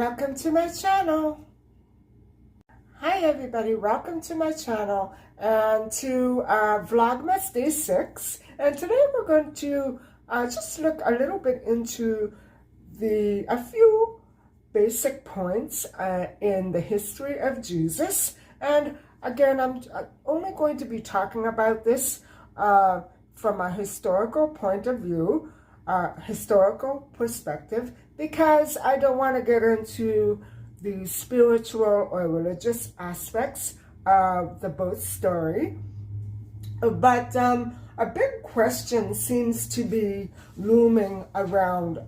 Welcome to my channel. Hi everybody, welcome to my channel and to Vlogmas Day 6. And today we're going to just look a little bit into a few basic points in the history of Jesus. And again, I'm only going to be talking about this from a historical point of view, historical perspective, because I don't want to get into the spiritual or religious aspects of the both story. But a big question seems to be looming around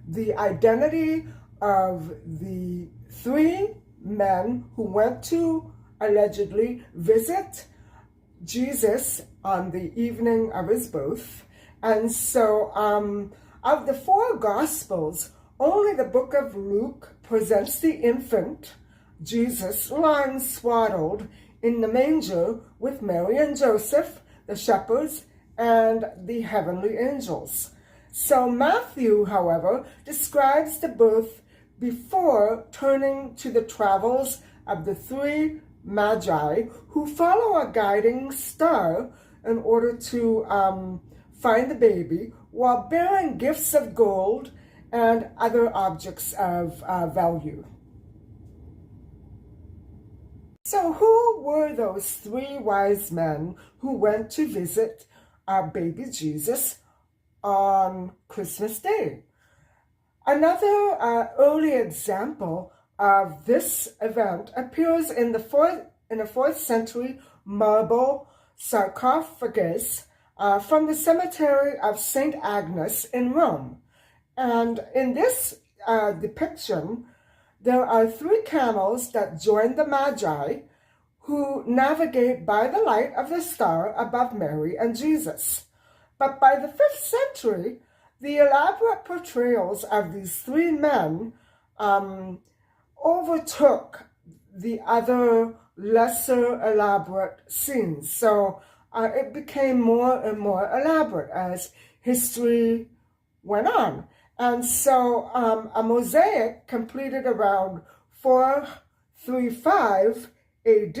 the identity of the three men who went to allegedly visit Jesus on the evening of his birth. And so of the four Gospels, only the book of Luke presents the infant Jesus lying swaddled in the manger with Mary and Joseph, the shepherds, and the heavenly angels. So Matthew, however, describes the birth before turning to the travels of the three Magi who follow a guiding star in order to find the baby while bearing gifts of gold and other objects of value. So who were those three wise men who went to visit baby Jesus on Christmas Day? Another early example of this event appears in the 4th century marble sarcophagus from the cemetery of St. Agnes in Rome. And in this depiction, there are three camels that join the Magi who navigate by the light of the star above Mary and Jesus. But by the 5th century, the elaborate portrayals of these three men overtook the other lesser elaborate scenes. So it became more and more elaborate as history went on. And so a mosaic completed around 435 AD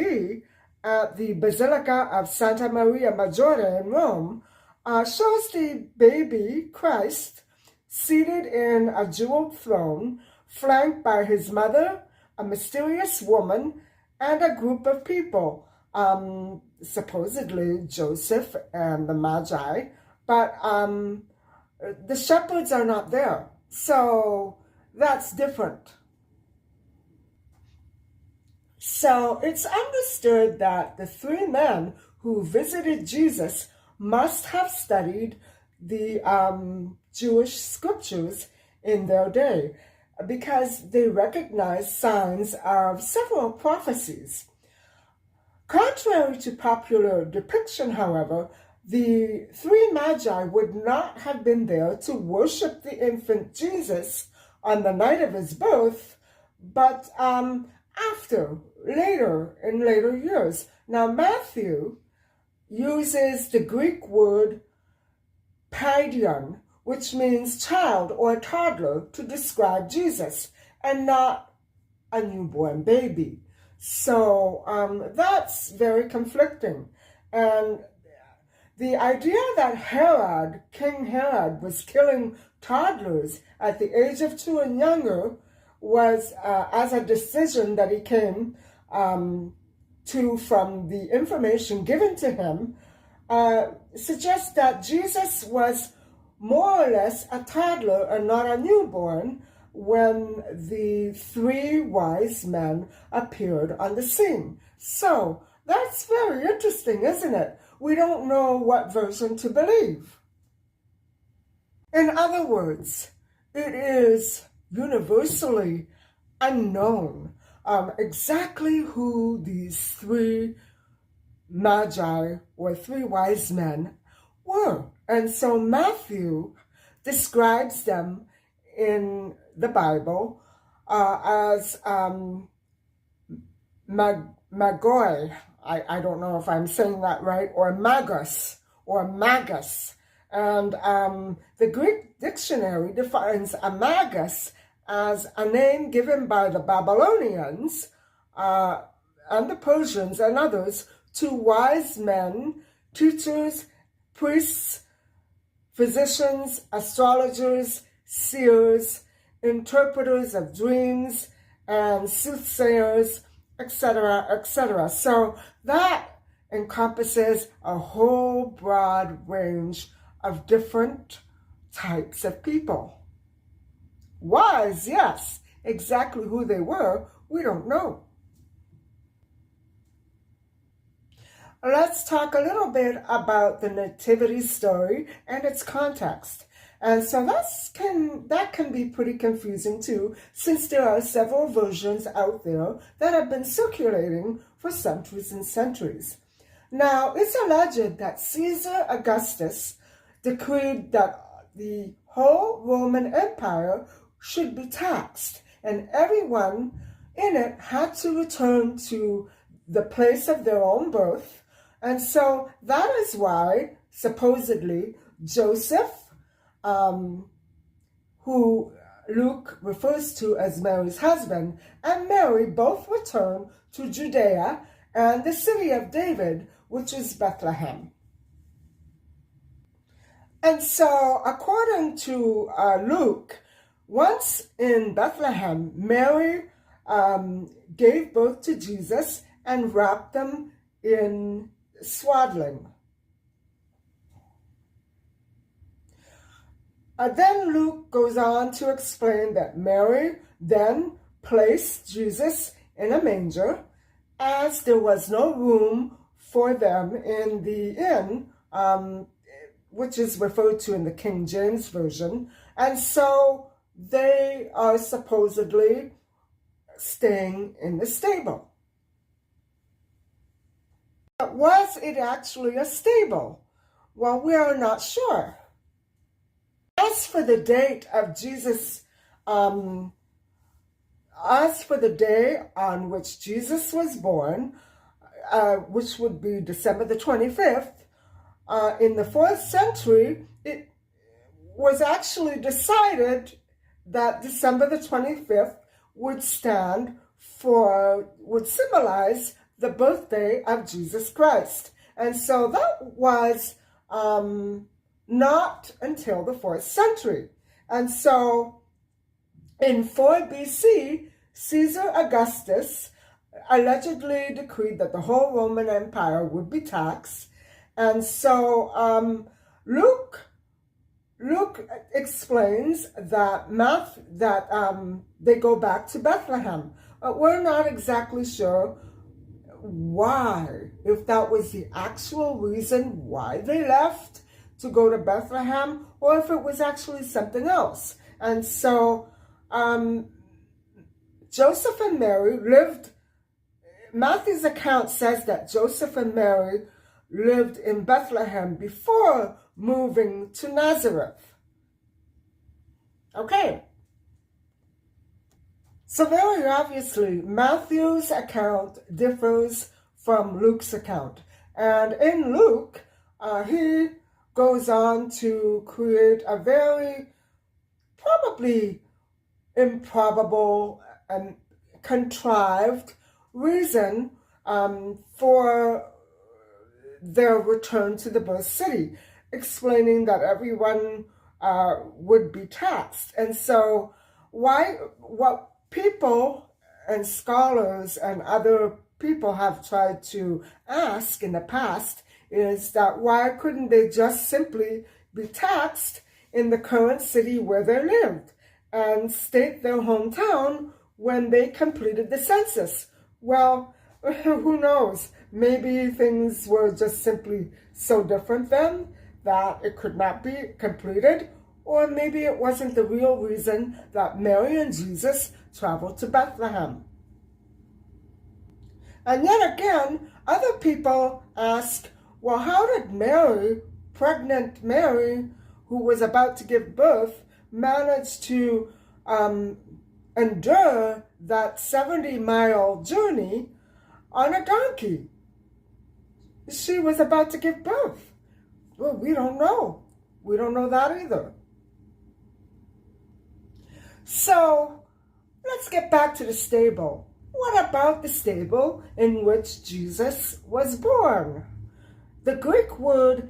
at the Basilica of Santa Maria Maggiore in Rome shows the baby Christ seated in a jeweled throne, flanked by his mother, a mysterious woman, and a group of people, supposedly Joseph and the Magi, but the shepherds are not there. So that's different. So it's understood that the three men who visited Jesus must have studied the Jewish scriptures in their day, because they recognized signs of several prophecies. Contrary to popular depiction, however, the three Magi would not have been there to worship the infant Jesus on the night of his birth, but in later years. Now, Matthew uses the Greek word paidion, which means child or toddler, to describe Jesus, and not a newborn baby. So that's very conflicting. And the idea that King Herod, was killing toddlers at the age of 2 and younger was as a decision that he came to from the information given to him, suggests that Jesus was more or less a toddler and not a newborn when the three wise men appeared on the scene. So that's very interesting, isn't it? We don't know what version to believe. In other words, it is universally unknown exactly who these three Magi or three wise men were. And so Matthew describes them in the Bible as Magoi. I don't know if I'm saying that right, or Magus. And the Greek dictionary defines a magus as a name given by the Babylonians and the Persians and others to wise men, teachers, priests, physicians, astrologers, seers, interpreters of dreams, and soothsayers, etc., etc. So that encompasses a whole broad range of different types of people. Wise, yes. Exactly who they were, we don't know. Let's talk a little bit about the nativity story and its context. And so that can be pretty confusing too, since there are several versions out there that have been circulating for centuries and centuries. Now, it's alleged that Caesar Augustus decreed that the whole Roman Empire should be taxed, and everyone in it had to return to the place of their own birth. And so that is why, supposedly, Joseph, who Luke refers to as Mary's husband, and Mary both return to Judea and the city of David, which is Bethlehem. And so, according to Luke, once in Bethlehem, Mary gave birth to Jesus and wrapped them in swaddling. Then Luke goes on to explain that Mary then placed Jesus in a manger, as there was no room for them in the inn, which is referred to in the King James Version. And so they are supposedly staying in the stable. But was it actually a stable? Well, we are not sure. As for the date of Jesus, as for the day on which Jesus was born, which would be December the 25th, in the 4th century, it was actually decided that December the 25th would symbolize the birthday of Jesus Christ. And so that was not until the 4th century. And so in 4 BC, Caesar Augustus allegedly decreed that the whole Roman Empire would be taxed. And so Luke explains that they go back to Bethlehem. We're not exactly sure why, if that was the actual reason why they left to go to Bethlehem, or if it was actually something else. And so Joseph and Mary lived, Matthew's account says that Joseph and Mary lived in Bethlehem before moving to Nazareth. Okay. So very obviously, Matthew's account differs from Luke's account. And in Luke, he goes on to create a very probably improbable and contrived reason for their return to the birth city, explaining that everyone would be taxed. And so what people and scholars and other people have tried to ask in the past is that why couldn't they just simply be taxed in the current city where they lived and state their hometown when they completed the census? Well, who knows? Maybe things were just simply so different then that it could not be completed, or maybe it wasn't the real reason that Mary and Jesus traveled to Bethlehem. And yet again, other people ask, well, how did Mary, pregnant Mary, who was about to give birth, manage to endure that 70-mile journey on a donkey? She was about to give birth. Well, we don't know. We don't know that either. So let's get back to the stable. What about the stable in which Jesus was born? The Greek word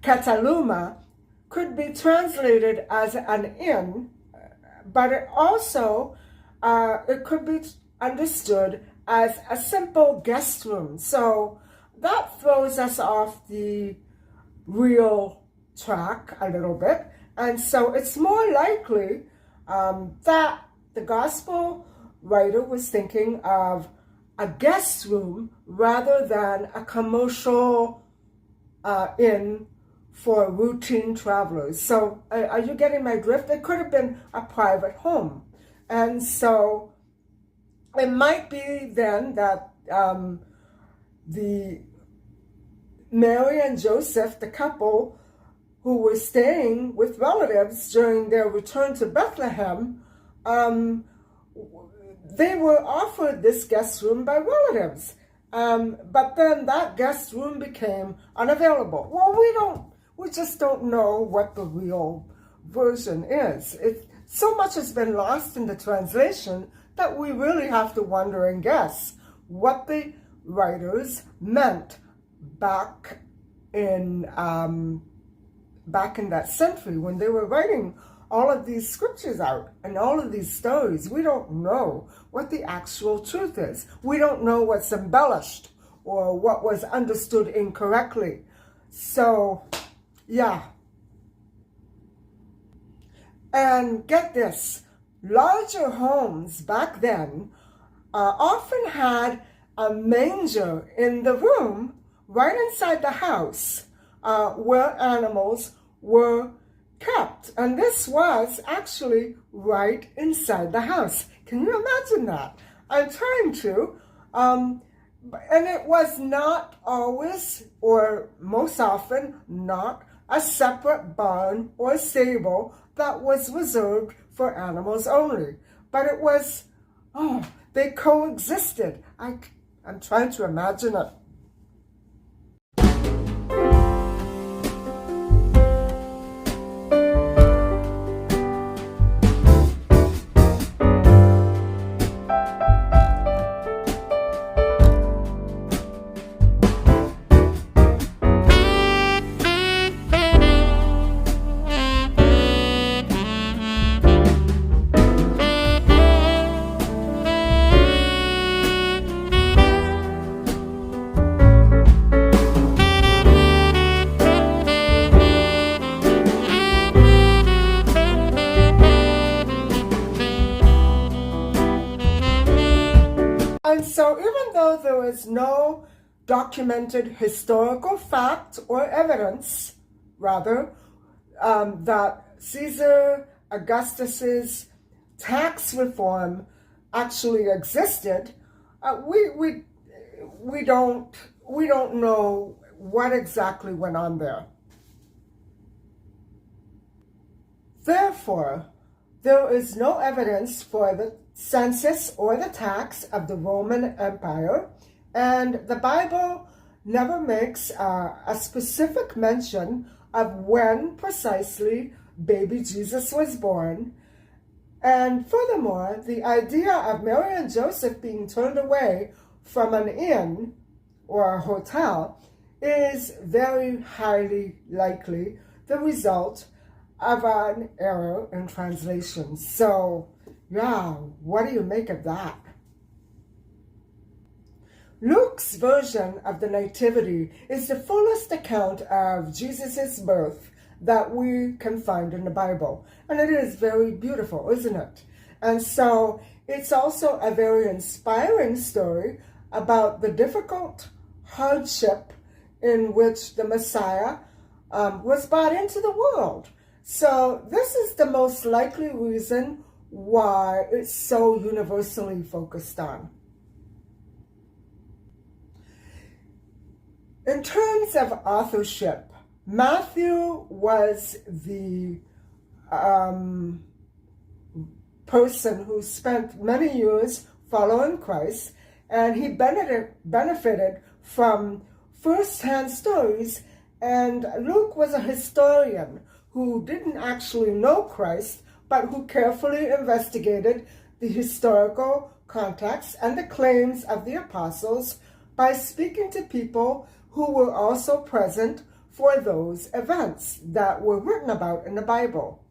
kataluma could be translated as an inn, but it also it could be understood as a simple guest room. So that throws us off the real track a little bit. And so it's more likely that the gospel writer was thinking of a guest room rather than a commercial inn for routine travelers. So are you getting my drift? It could have been a private home. And so it might be then that the Mary and Joseph, the couple who were staying with relatives during their return to Bethlehem, they were offered this guest room by relatives. But then that guest room became unavailable. Well, we just don't know what the real version is. So much has been lost in the translation that we really have to wonder and guess what the writers meant back in that century when they were writing all of these scriptures out and all of these stories. We don't know what the actual truth is. We don't know what's embellished or what was understood incorrectly. So, yeah. And get this, larger homes back then often had a manger in the room right inside the house where animals were kept. And this was actually right inside the house. Can you imagine that? I'm trying to. And it was not always, or most often, not a separate barn or stable that was reserved for animals only. But it was, they coexisted. I'm trying to imagine it. And so even though there is no documented historical fact or evidence, rather, that Caesar Augustus's tax reform actually existed, we don't know what exactly went on there. Therefore, there is no evidence for the census or the tax of the Roman Empire, and the Bible never makes a specific mention of when precisely baby Jesus was born. And furthermore, the idea of Mary and Joseph being turned away from an inn or a hotel is very highly likely the result of an error in translation. So, yeah, what do you make of that? Luke's version of the Nativity is the fullest account of Jesus' birth that we can find in the Bible. And it is very beautiful, isn't it? And so it's also a very inspiring story about the difficult hardship in which the Messiah was brought into the world. So this is the most likely reason why it's so universally focused on. In terms of authorship, Matthew was the person who spent many years following Christ, and he benefited from first-hand stories, and Luke was a historian who didn't actually know Christ, but who carefully investigated the historical context and the claims of the apostles by speaking to people who were also present for those events that were written about in the Bible.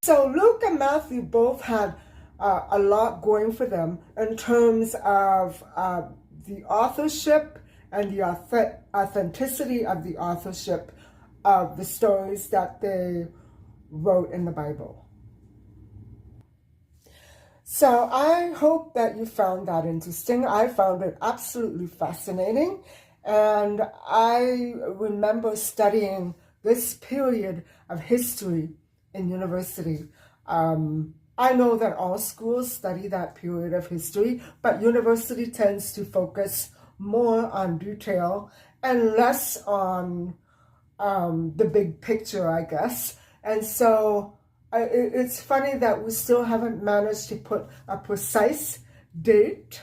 So Luke and Matthew both had a lot going for them in terms of the authorship and the authenticity of the authorship of the stories that they wrote in the Bible. So I hope that you found that interesting. I found it absolutely fascinating. And I remember studying this period of history in university. I know that all schools study that period of history, but university tends to focus more on detail and less on the big picture, I guess. And so it's funny that we still haven't managed to put a precise date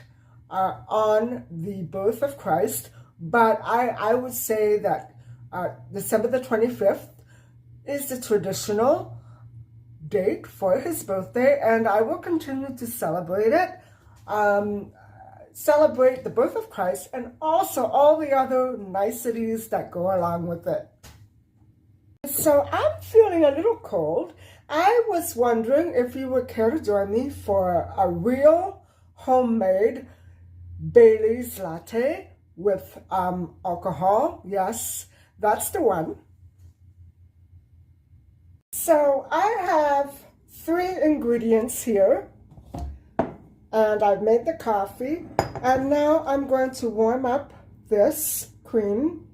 on the birth of Christ, but I would say that December the 25th is the traditional date for his birthday, and I will continue to celebrate it, celebrate the birth of Christ, and also all the other niceties that go along with it. So I'm feeling a little cold. I was wondering if you would care to join me for a real homemade Bailey's latte with alcohol. Yes, that's the one. So I have 3 ingredients here, and I've made the coffee, and now I'm going to warm up this cream,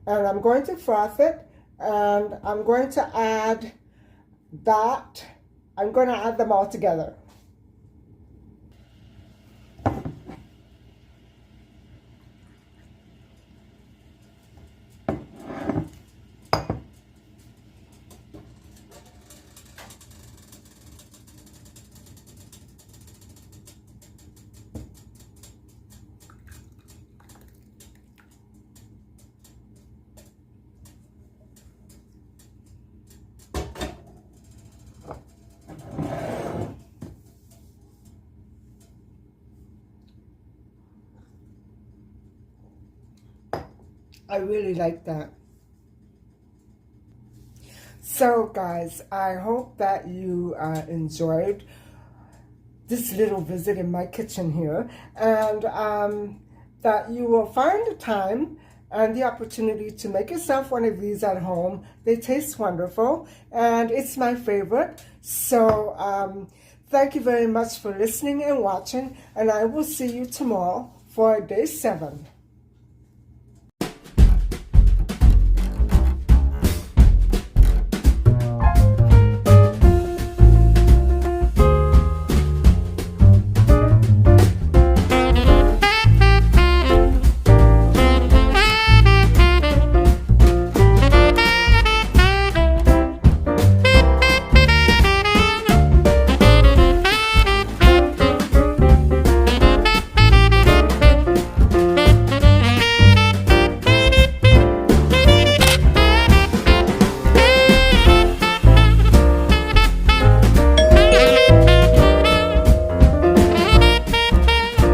and I'm going to froth it, and I'm going to add that. I'm going to add them all together. I really like that. So guys, I hope that you enjoyed this little visit in my kitchen here, and that you will find the time and the opportunity to make yourself one of these at home. They taste wonderful, and it's my favorite. So thank you very much for listening and watching, and I will see you tomorrow for day 7.